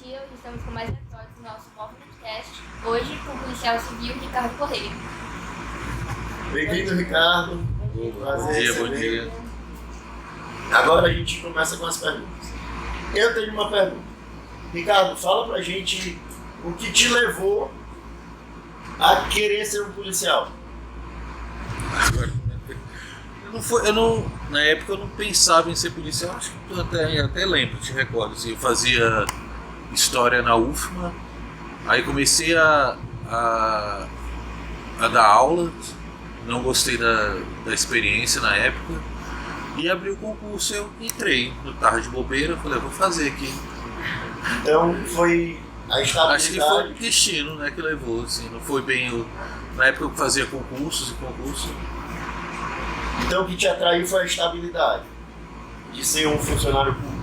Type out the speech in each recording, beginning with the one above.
dia, hoje estamos com mais episódios do nosso podcast. Hoje com o policial civil Ricardo Correia. Bem-vindo, Ricardo. Bom dia. Agora a gente começa com as perguntas. Eu tenho uma pergunta. Ricardo, fala pra gente o que te levou a querer ser um policial. Na época eu não pensava em ser policial, acho que tu até lembro, te recordo. Assim, eu fazia história na UFMA, aí comecei a dar aula, não gostei da experiência na época, e abri o concurso, eu entrei, no tava de bobeira, falei, vou fazer aqui. Então foi a estabilidade. Acho que foi o destino, né, que levou, assim, não foi bem. Na época eu fazia concursos. Então o que te atraiu foi a estabilidade de ser um funcionário público.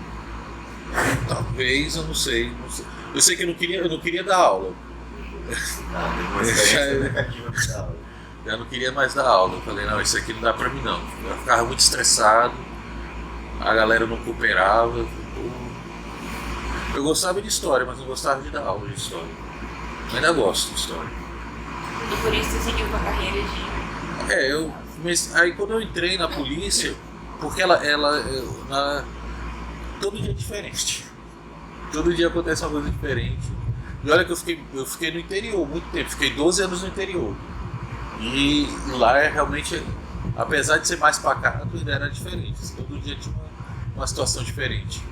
Talvez, eu não sei. Eu sei que eu não queria dar aula. Uma experiência negativa da aula. Eu não queria mais dar aula. Eu falei, não, isso aqui não dá pra mim não. Eu ficava muito estressado, a galera não cooperava. Eu gostava de história, mas não gostava de dar aula de história. Eu ainda gosto de história. E por isso você seguiu com a carreira de... Aí quando eu entrei na polícia, porque todo dia é diferente. Todo dia acontece uma coisa diferente. E olha que eu fiquei no interior muito tempo, fiquei 12 anos no interior. E lá realmente, apesar de ser mais pacato, ainda era diferente. Todo dia tinha uma situação diferente.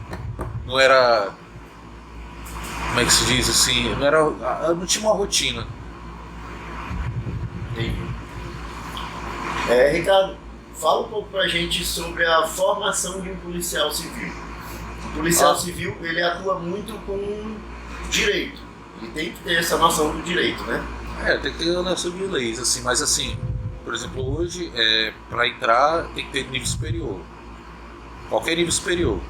Não era, como é que se diz assim, não tinha uma rotina. Entendi. Ricardo, fala um pouco pra gente sobre a formação de um policial civil. O policial civil, ele atua muito com direito. Ele tem que ter essa noção do direito, né? Tem que ter a noção de leis, assim, mas assim, por exemplo, hoje, para entrar, tem que ter nível superior. Qualquer nível superior.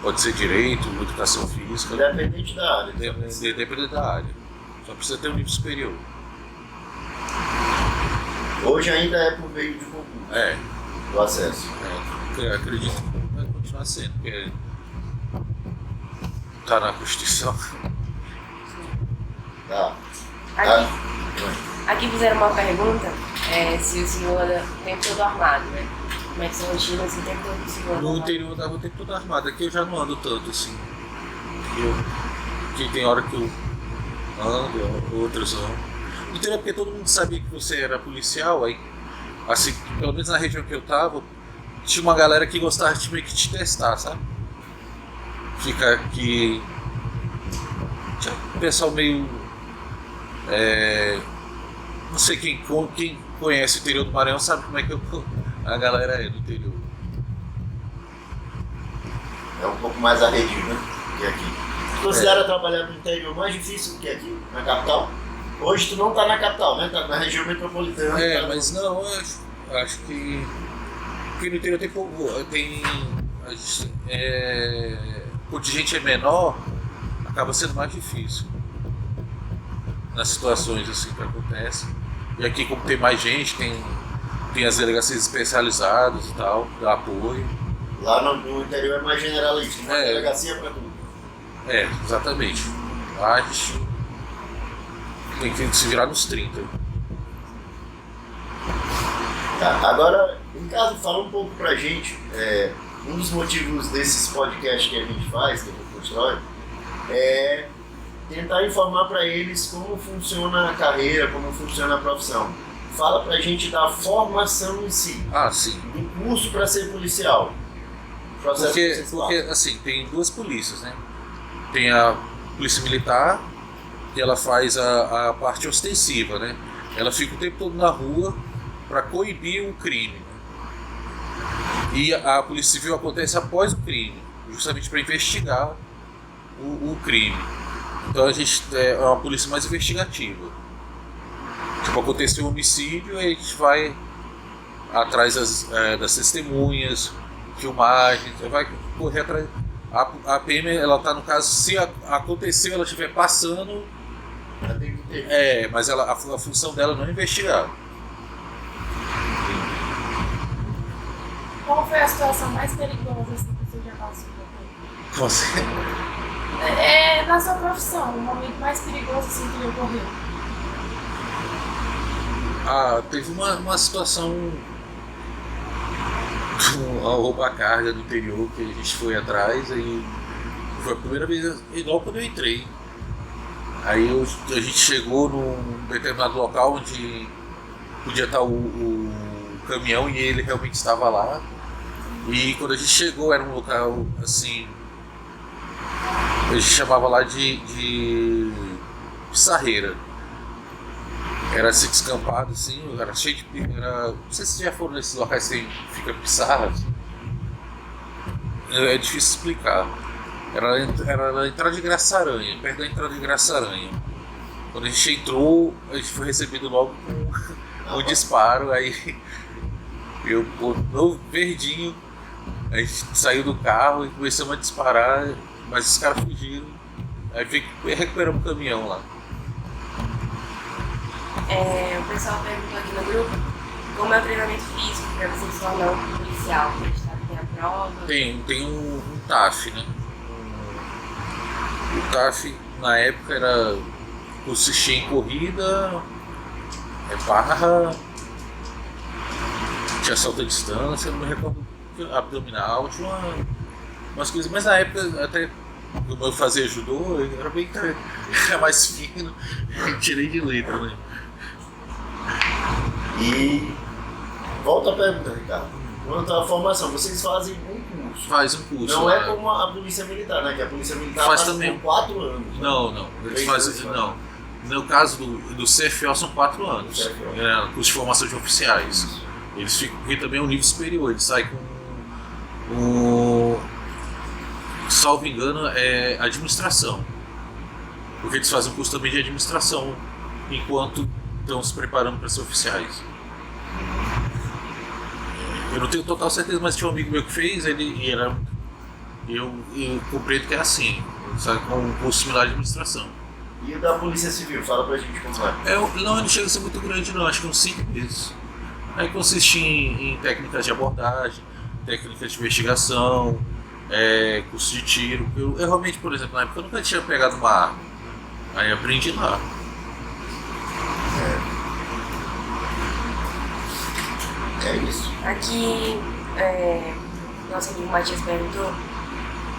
Pode ser direito, educação física. Independente da área. Dependendo da área. Só precisa ter um nível superior. Hoje ainda é por meio de concurso. Do acesso. Eu acredito que vai continuar sendo, porque está na Constituição. Tá. Aqui fizeram uma pergunta, se o senhor anda o tempo todo armado, né? Como é que são rotinas o tempo todo o senhor No anda interior eu tava o tempo todo armado, aqui eu já não ando tanto assim. Porque tem hora que eu ando, outras não. No interior porque todo mundo sabia que você era policial, aí, assim, pelo menos na região que eu tava, tinha uma galera que gostava de meio que te testar, sabe? Fica aqui. Tinha um pessoal meio. Não sei quem conhece o interior do Maranhão sabe como é que a galera é do interior. É um pouco mais arredio, né? Que aqui. Tu considera trabalhar no interior mais difícil do que aqui, na capital? Hoje tu não tá na capital, né? Tá na região metropolitana. Mas não, eu acho que. Porque no interior tem o contingente é menor, acaba sendo mais difícil. Nas situações assim que acontecem. E aqui como tem mais gente, tem as delegacias especializadas e tal, dá apoio. Lá no interior é mais generalista, uma delegacia pra tudo. Exatamente. Lá a gente tem que se virar nos 30. Tá, agora, Ricardo, fala um pouco pra gente, um dos motivos desses podcasts que a gente faz, que a gente constrói, é tentar informar para eles como funciona a carreira, como funciona a profissão. Fala pra gente da formação em si. Sim. Do curso para ser policial. Porque assim, tem duas polícias, né? Tem a polícia militar, que ela faz a parte ostensiva, né? Ela fica o tempo todo na rua para coibir o crime. E a polícia civil acontece após o crime, justamente para investigar o crime. Então a gente é uma polícia mais investigativa. Tipo, aconteceu um homicídio, aí a gente vai atrás das testemunhas, filmagens, vai correr atrás. A PM, ela tá no caso, se aconteceu, ela estiver passando, mas a função dela não é investigar. Qual foi a situação mais perigosa assim, que você já passou? Você? Na sua profissão, o momento mais perigoso assim que lhe ocorreu. Teve uma situação ao roubar carga no interior que a gente foi atrás, aí foi a primeira vez, igual quando eu entrei. Aí a gente chegou num determinado local onde podia estar o caminhão e ele realmente estava lá. E quando a gente chegou era um local assim, a gente chamava lá de pissarreira. Era assim descampado, assim, era cheio de. Não sei se já foram nesses locais que fica pissarra. É difícil explicar. Era na entrada de Graça-Aranha, perto da entrada de Graça-Aranha. Quando a gente entrou, a gente foi recebido logo com um disparo, aí eu, novo verdinho, a gente saiu do carro e começamos a disparar, mas os caras fugiram. Aí recuperamos o caminhão lá. O pessoal perguntou aqui no grupo como é o treinamento físico para você se tornar um policial. Tem a prova? Tem um TAF, né? O TAF na época consistia em corrida, barra, tinha salto à distância, não me recordo, abdominal, tinha umas coisas, mas na época até como eu fazia judô, era bem era mais fino, tirei de letra, né? E volta a pergunta, Ricardo. Quanto à formação, vocês fazem um curso. Faz um curso. Não é como a Polícia Militar, né? Que a Polícia Militar faz passa também. por 4 anos. Né? Não. Eles fazem. Não. No caso do CFO são 4 anos. Curso de formação de oficiais. Eles ficam, porque também é um nível superior, eles saem com salvo engano, é administração. Porque eles fazem um curso também de administração enquanto estão se preparando para ser oficiais. Eu não tenho total certeza, mas tinha um amigo meu que fez, eu compreendo que é assim, sabe, com um curso similar de administração. E o da Polícia Civil, fala pra gente como é. Não, não chega a ser muito grande não, acho que uns 5 meses. Aí consiste em técnicas de abordagem, técnicas de investigação, curso de tiro. Eu realmente, por exemplo, na época eu nunca tinha pegado uma arma, aí aprendi lá. É isso. Aqui, nosso amigo Matias perguntou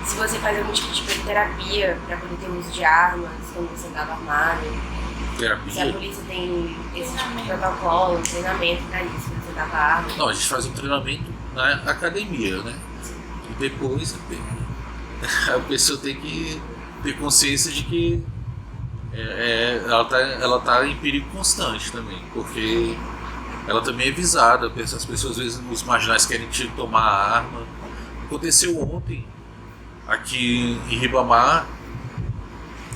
se você faz algum tipo de terapia para poder ter uso de armas quando você estava armado. Terapia? Se a polícia tem esse tipo de protocolo, treinamento para isso, quando você estava armado. Não, a gente faz um treinamento na academia, né? E depois a pessoa tem que ter consciência de que ela tá em perigo constante também, porque ela também é visada, as pessoas às vezes, os marginais querem tomar a arma. Aconteceu ontem, aqui em Ribamar,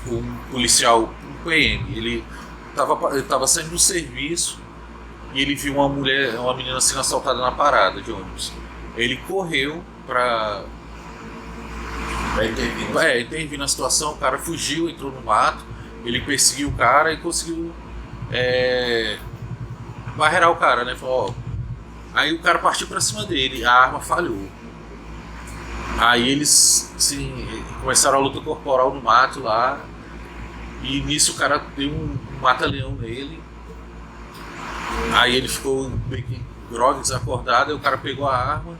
um policial, um PM, ele estava saindo do serviço e ele viu uma menina sendo assaltada na parada de ônibus. Ele correu para intervir na situação, o cara fugiu, entrou no mato, ele perseguiu o cara e conseguiu barrerar o cara, né? Falou, aí o cara partiu pra cima dele, a arma falhou. Aí eles começaram a luta corporal no mato lá, e nisso o cara deu um mata-leão nele. Aí ele ficou meio que grogue, desacordado, aí o cara pegou a arma.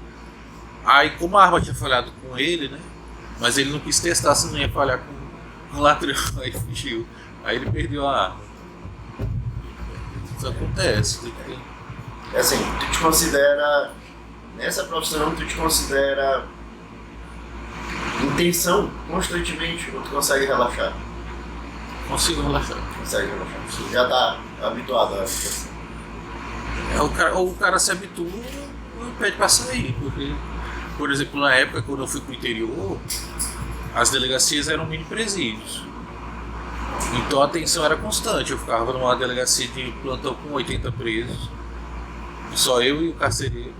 Aí como a arma tinha falhado com ele, né? Mas ele não quis testar se não ia falhar com o ladrão, aí fugiu. Aí ele perdeu a arma. Isso acontece. Assim, tu te considera, nessa profissão, tu te considera intenção constantemente ou tu consegue relaxar? Consigo relaxar. Consegue relaxar. Você já tá habituado a situação. O cara se habitua e pede pra sair. Porque, por exemplo, na época quando eu fui pro interior, as delegacias eram mini presídios. Então a tensão era constante, eu ficava numa delegacia de plantão com 80 presos, só eu e o carcereiro.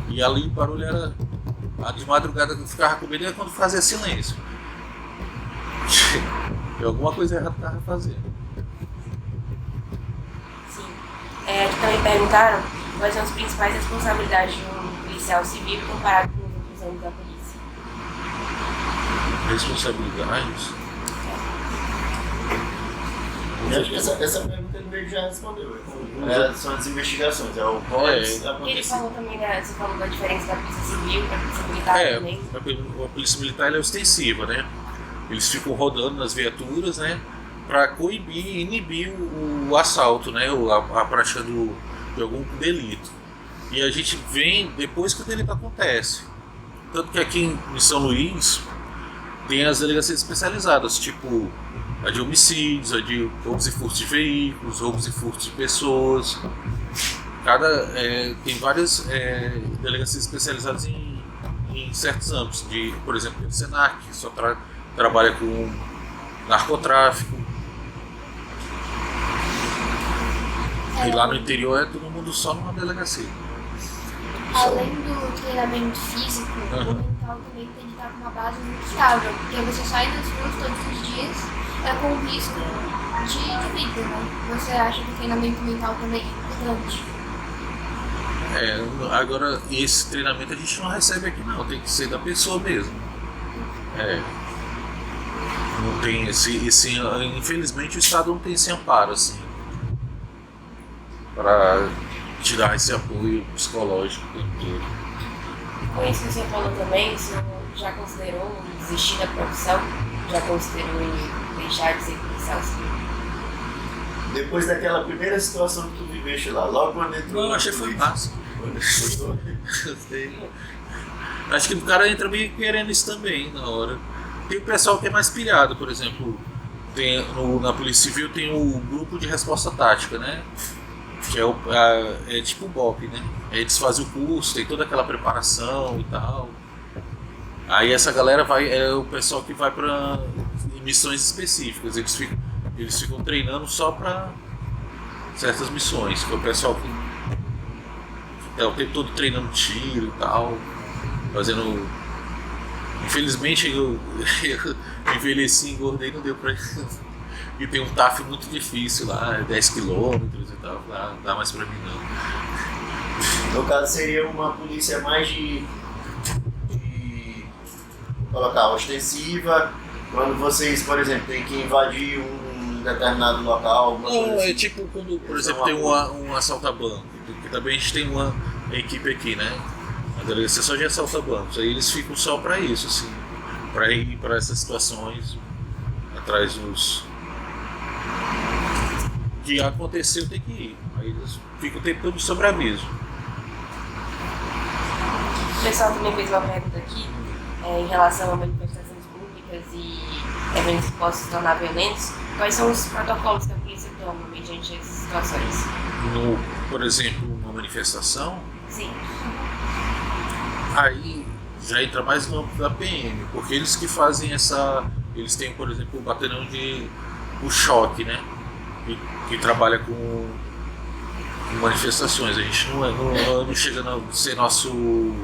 E ali o barulho era, de madrugada eu ficava com medo quando fazia silêncio. E alguma coisa errada estava fazendo. Sim. Aqui também perguntaram quais são as principais responsabilidades de um policial civil comparado com os outros anos da polícia. Responsabilidades? Eu acho que essa pergunta ele meio que já respondeu. São as investigações, é o pode E ele acontecer. falou também, você falou da diferença da polícia civil para a polícia militar também. A polícia militar ela é ostensiva, né? Eles ficam rodando nas viaturas, né? Para coibir e inibir o assalto, né? A prática de algum delito. E a gente vem depois que o delito acontece. Tanto que aqui em São Luís tem as delegacias especializadas, tipo a de homicídios, a de roubos e furtos de veículos, roubos e furtos de pessoas. Tem várias delegacias especializadas em certos âmbitos. Por exemplo, o Senac, que só trabalha com narcotráfico. E lá no interior é todo mundo só numa delegacia. Além do treinamento físico, o mental também tem que estar com uma base muito estável, porque você sai nas ruas todos os dias com risco de vida, né? Você acha que o treinamento mental também é importante? Agora, esse treinamento a gente não recebe aqui não, tem que ser da pessoa mesmo. Não tem infelizmente o Estado não tem esse amparo assim para te dar esse apoio psicológico o tempo todo. Com isso que você falou também, você já considerou desistir da profissão? Já considerou deixar de ser policial civil? Depois daquela primeira situação que tu viveste lá, logo quando entrou. Não, achei que foi massa. Acho que o cara entra meio querendo isso também na hora. Tem o pessoal que é mais pilhado, por exemplo, na Polícia Civil tem o grupo de resposta tática, né? Que é tipo o BOP, né? Eles fazem o curso, tem toda aquela preparação e tal. Aí essa galera é o pessoal que vai para missões específicas. Eles ficam treinando só para certas missões. Que é o pessoal que o tempo todo treinando tiro e tal, fazendo. Infelizmente eu envelheci, engordei, não deu pra. E tem um TAF muito difícil lá, 10 km e tal, não dá mais pra mim não. No caso seria uma polícia mais de colocar ostensiva, quando vocês, por exemplo, tem que invadir um determinado local. Não, assim. é tipo quando, por exemplo, tem um assalto a banco, que também a gente tem uma equipe aqui, né? A delegacia só de assalto a bancos, aí eles ficam só pra isso, assim, pra ir pra essas situações, atrás dos. Que aconteceu, tem que ir. Aí eles ficam o tempo todo de sobreaviso. O pessoal também fez uma pergunta aqui em relação a manifestações públicas e eventos que possam se tornar violentos. Quais são os protocolos que a polícia toma mediante essas situações? Por exemplo, uma manifestação, Sim. aí já entra mais no âmbito da PM, porque eles que fazem eles têm, por exemplo, o batalhão o choque, né? Que trabalha com manifestações. A gente não chega a ser nosso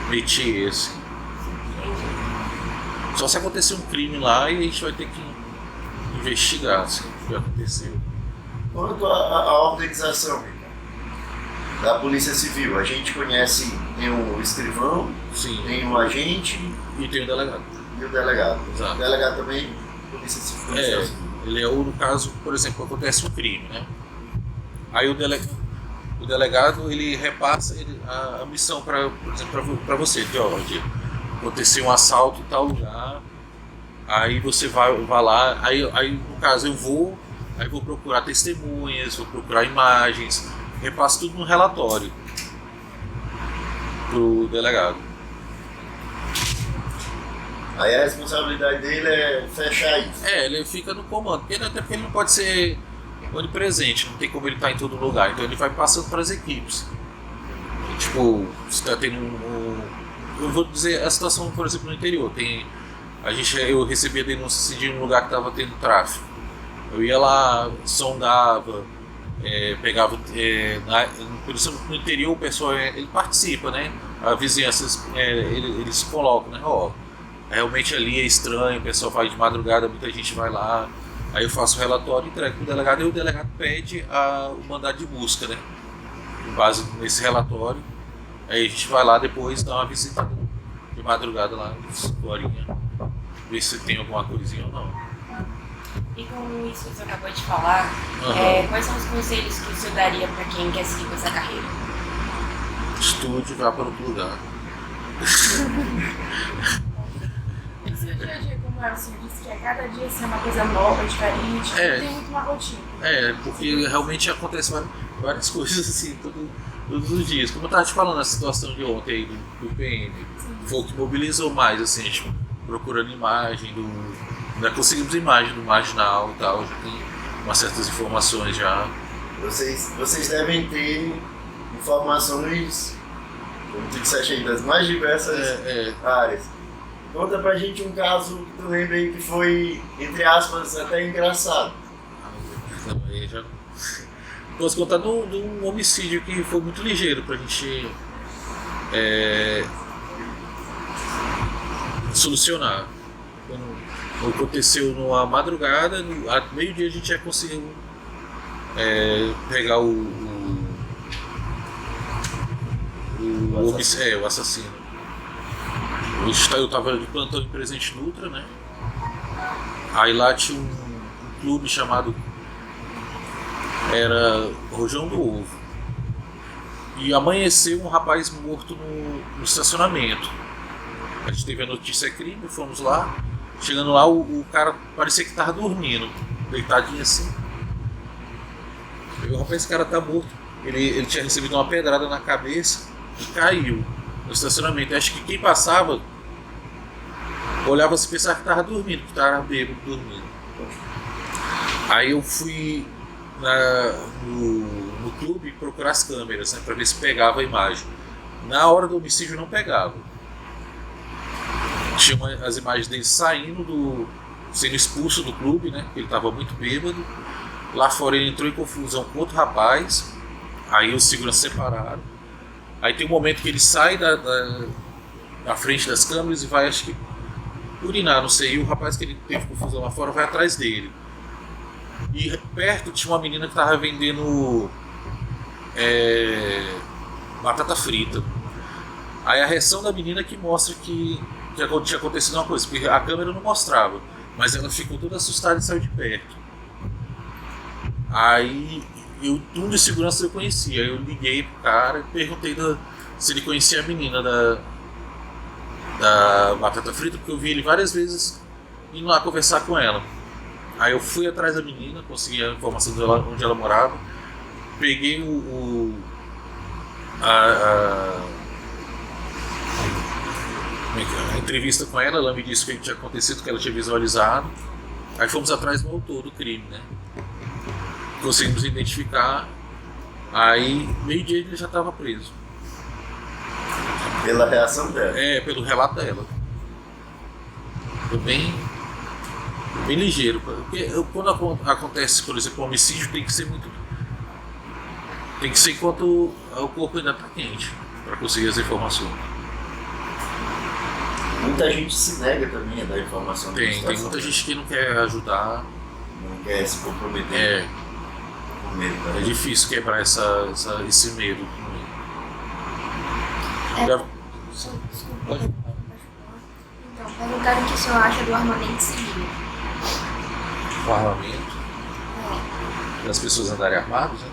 métier esse. Só se acontecer um crime lá e a gente vai ter que investigar assim, o que aconteceu. Quanto à organização da Polícia Civil, a gente conhece, tem o escrivão, Sim. tem o agente E tem o delegado. e o delegado. Exato. O delegado também, Polícia Civil. Ele é no caso, por exemplo, acontece um crime, né? Aí o delegado ele repassa a missão para, por exemplo, para você, George. Aconteceu um assalto em tal lugar, aí você vai lá, aí no caso eu vou procurar testemunhas, vou procurar imagens, repasso tudo no relatório pro delegado. Aí a responsabilidade dele é fechar isso. Ele fica no comando, até porque ele não pode ser onipresente, não tem como ele estar em todo lugar, então ele vai passando para as equipes. E, tipo, você está tendo eu vou dizer a situação, por exemplo, no interior. Eu recebia denúncia de um lugar que estava tendo tráfico. Eu ia lá, sondava, pegava. No interior o pessoal ele participa, né? A vizinhança eles colocam, né? Realmente ali é estranho, o pessoal vai de madrugada, muita gente vai lá. Aí eu faço o relatório, entrego para o delegado e o delegado pede o mandado de busca, né? Com base nesse relatório. Aí a gente vai lá depois dar uma visita de madrugada lá, 5 horinhas, ver se tem alguma coisinha ou não. E com isso que você acabou de falar, quais são os conselhos que o senhor daria para quem quer seguir com essa carreira? Estude e vá para outro lugar. E seu dia a dia, como é? O senhor disse que a cada dia assim, é uma coisa nova, diferente, não tem muito uma rotina. Porque realmente acontecem várias coisas assim, todos os dias. Como eu estava te falando, a situação de ontem aí do PM, foi o que mobilizou mais, assim, a gente procurando imagem já conseguimos imagem do marginal e tal, já tem umas certas informações já. Vocês devem ter informações, como tu disseste aí, das mais diversas áreas. Conta pra gente um caso que tu lembra aí que foi, entre aspas, até engraçado. Também já posso contar de um homicídio que foi muito ligeiro pra gente solucionar. Aconteceu numa madrugada, a meio-dia a gente já conseguiu pegar o assassino. Eu estava de plantão em Presidente Dutra, né? Aí lá tinha um clube chamado Rojão do Ovo. E amanheceu um rapaz morto no estacionamento. A gente teve a notícia crime, fomos lá. Chegando lá, o cara parecia que estava dormindo, deitadinho assim. Eu, rapaz, esse cara tá morto. Ele tinha recebido uma pedrada na cabeça e caiu no estacionamento. Eu acho que quem passava olhava e pensava que estava dormindo, que estava bêbado dormindo. Aí eu fui no clube procurar as câmeras, né, para ver se pegava a imagem. Na hora do homicídio não pegava. Tinha as imagens dele saindo sendo expulso do clube, né? Ele estava muito bêbado. Lá fora ele entrou em confusão com outro rapaz. Aí os seguranças separaram. Aí tem um momento que ele sai da frente das câmeras e vai, acho que, urinar, não sei. E o rapaz que ele teve confusão lá fora vai atrás dele. E perto tinha uma menina que estava vendendo batata frita. Aí a reação da menina que mostra que tinha acontecido uma coisa, porque a câmera não mostrava, mas ela ficou toda assustada e saiu de perto. Aí um de segurança eu conhecia, aí eu liguei pro cara e perguntei se ele conhecia a menina da batata frita, porque eu vi ele várias vezes indo lá conversar com ela. Aí eu fui atrás da menina, consegui a informação onde ela morava, peguei a entrevista com ela me disse o que tinha acontecido, que ela tinha visualizado. Aí fomos atrás do autor do crime, né? Conseguimos identificar. Aí, meio-dia ele já estava preso. Pela reação dela? Pelo relato dela. Foi bem ligeiro. Porque quando acontece, por exemplo, um homicídio, tem que ser enquanto o corpo ainda está quente, para conseguir as informações. Muita gente se nega também a dar informação. Tem muita gente que não quer ajudar. Não quer se comprometer. Com medo, né? É difícil quebrar esse medo. Desculpa. Então, perguntaram o que o senhor acha do armamento civil. O armamento? Das pessoas andarem armadas, né?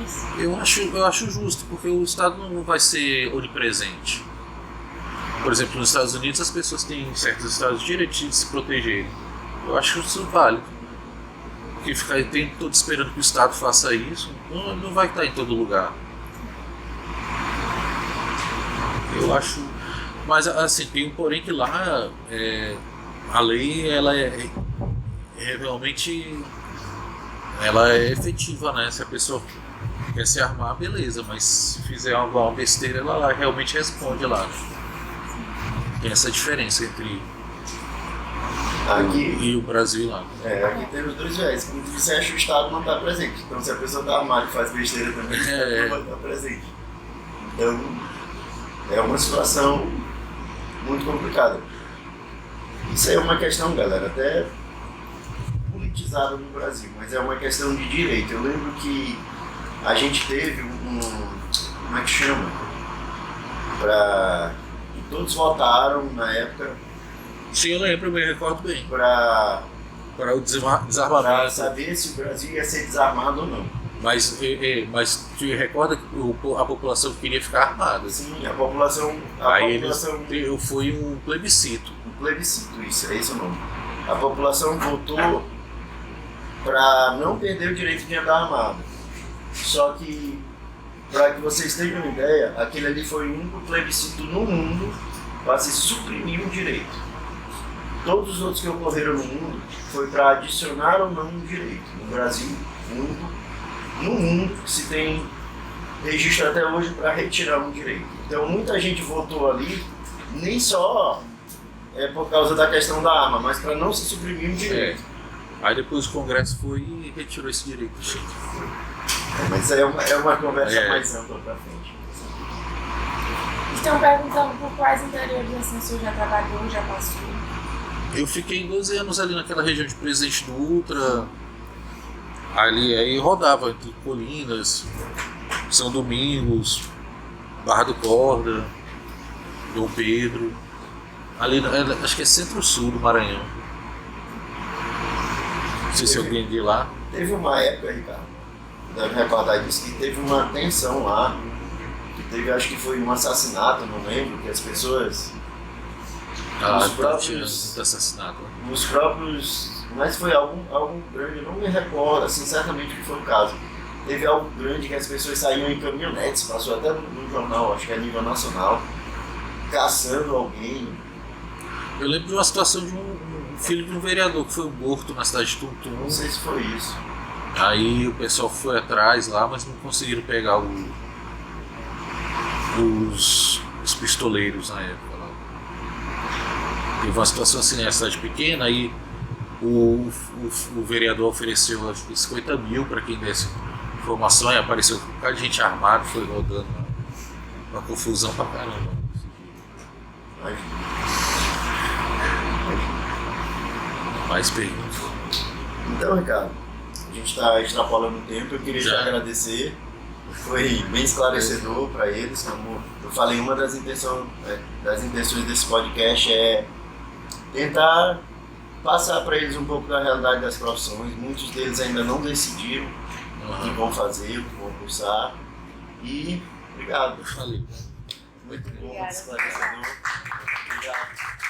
Isso. Eu acho justo, porque o Estado não vai ser onipresente. Por exemplo, nos Estados Unidos as pessoas têm em certos estados direito de se protegerem. Eu acho isso válido. Porque ficar o tempo todo esperando que o Estado faça isso, não vai estar em todo lugar. Eu acho. Mas assim, tem um porém que lá a lei ela é realmente ela é efetiva, né? Se a pessoa quer se armar, beleza, mas se fizer alguma besteira, ela realmente responde lá. Tem essa diferença entre aqui e o Brasil lá. Aqui temos dois viés. Como você acha, o Estado não está presente. Então, se a pessoa está armada e faz besteira também, o Estado não vai estar presente. Então, é uma situação muito complicada. Isso aí é uma questão, galera, até politizada no Brasil, mas é uma questão de direito. Eu lembro que a gente teve como é que chama? todos votaram na época Sim, eu lembro, eu me recordo bem. para Para o desarmamento. saber se o Brasil ia ser desarmado ou não. Mas te recorda que a população queria ficar armada. Sim, a população. Aí população foi um plebiscito. um plebiscito, isso, é esse o nome. A população votou para não perder o direito de andar armado. Só que, para que vocês tenham uma ideia, aquele ali foi o único plebiscito no mundo para se suprimir um direito. Todos os outros que ocorreram no mundo foi para adicionar ou não um direito. No Brasil, o único no mundo que se tem registro até hoje para retirar um direito. Então muita gente votou ali, nem só por causa da questão da arma, mas para não se suprimir um direito. Aí depois o Congresso foi e retirou esse direito. Mas isso aí é uma conversa mais ampla para frente. Estão perguntando por quais interiores assim o senhor já trabalhou, já passou. Eu fiquei 12 anos ali naquela região de Presidente Dutra. Ali aí rodava entre Colinas, São Domingos, Barra do Corda, Dom Pedro. Ali, acho que é centro-sul do Maranhão. Não sei se alguém de lá. Teve uma época, Ricardo, deve recordar disso, que teve uma tensão lá, que teve, acho que foi um assassinato, não lembro, que as pessoas... Tinha assassinato. Os próprios... Mas foi algo grande, eu não me recordo, assim, certamente que foi o caso. Teve algo grande que as pessoas saíam em caminhonetes, passou até no jornal, acho que é a nível nacional, caçando alguém. Eu lembro de uma situação de um filho de um vereador que foi morto na cidade de Tuntum. Não sei se foi isso. Aí o pessoal foi atrás lá, mas não conseguiram pegar os pistoleiros na época lá. Teve uma situação assim, na cidade pequena, aí o vereador ofereceu acho que 50 mil para quem desse informação, e apareceu um bocado de gente armada, foi rodando lá. Uma confusão pra caramba. Mais perguntas. Então, Ricardo, a gente está extrapolando o tempo, eu queria te agradecer. Foi bem esclarecedor para eles. Como eu falei, uma das intenções desse podcast é tentar passar para eles um pouco da realidade das profissões. Muitos deles ainda não decidiram o que vão fazer, o que vão cursar. E obrigado. Valeu. Muito bom, esclarecedor. Obrigado.